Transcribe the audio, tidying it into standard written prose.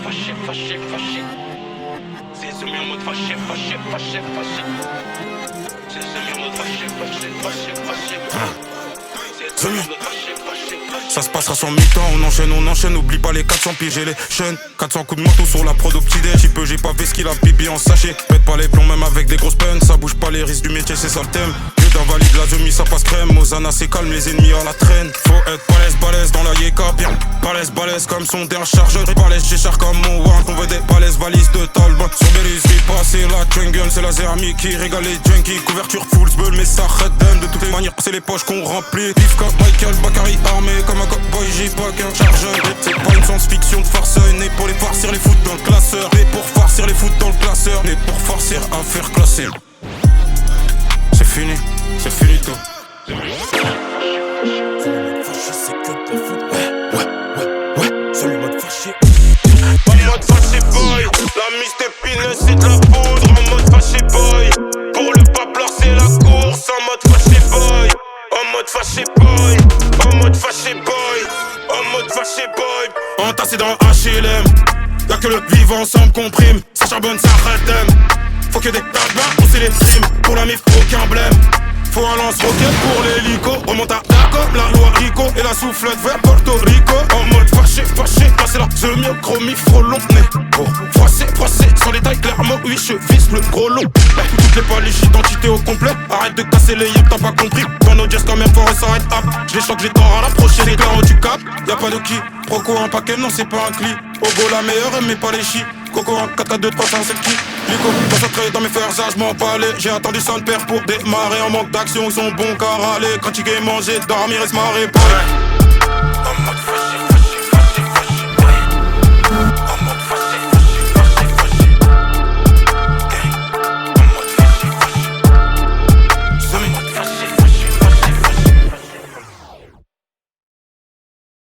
fâché, fâché, fâché. C'est semi en mode fâché, fâché, fâché, fâché. C'est semi en mode fâché, fâché, fâché, fâché. C'est semi en mode fâché, fâché, fâché. Ça se passera sans mi-temps, on enchaîne, oublie pas les 400 piges et les chaînes. 400 coups de marteau sur la prod au petit déj. Si peu j'ai pas ce qu'il a pipi en sachet. Pète pas les plombs même avec des grosses peines. Ça bouge pas les risques du métier, c'est ça le thème. Vieux d'invalide, la demi ça passe crème. Mozana c'est calme, les ennemis à la traîne. Faut être balèze dans la yéka. Bien balèze comme son dernier chargeur. Balèze j'écharge comme mon warrant. On veut des balèzes valises de Talbot. Sur Belize, c'est la jungle, c'est la Zerami qui régale les junkies. Couverture full sbull, mais ça redonne. De toutes les manières, c'est les poches qu'on remplit. Vif comme Michael Bakary armé comme un cowboy, j'ai pas qu'un chargeur. C'est pas une science-fiction de farceur. Né pour les farcir les foot dans le classeur. Né pour farcir les foot dans le classeur. Né pour farcir à faire classer. C'est fini tout. C'est que de la foot. Ouais. Salut mode fâché. En mode fâché boy. La mise d'épineux c'est de la poudre. En mode fâché boy. Pour le paplard c'est la course. En mode fâché boy. En mode fâché boy. En mode fâché boy. En mode fâché boy. Entassé dans HLM. Y'a que le vivant ensemble qu'on prime. Ça charbonne, ça redem. Faut que des tabacs, on sait les primes. Pour la mif, aucun blême. Faut un lance-roquette pour l'hélico. Remonte à Daco, la loi Rico. Et la soufflette vers Porto Rico. En mode fâché, là c'est la semi chromie frôlon. Oh, froissé, sans détail clairement. Oui, je vise le gros lot. Toutes les paliches, identité au complet. Arrête de casser les yeux, t'as pas compris. Dans nos jazz quand même, faut s'arrête up. Je choque, j'ai tort à l'approcher. C'est clair, tu cap. Y'a pas de qui. Proco un paquet, non, c'est pas un cli. Ogo la meilleure, mais pas les chi. Coco en 4 à 2, 300, c'est qui? Lico, concentré dans mes fers, ça j'm'en balais. J'ai attendu son père pour démarrer. En manque d'action, ils sont bons qu'à râler. Critiquer, manger, dormir et se marrer.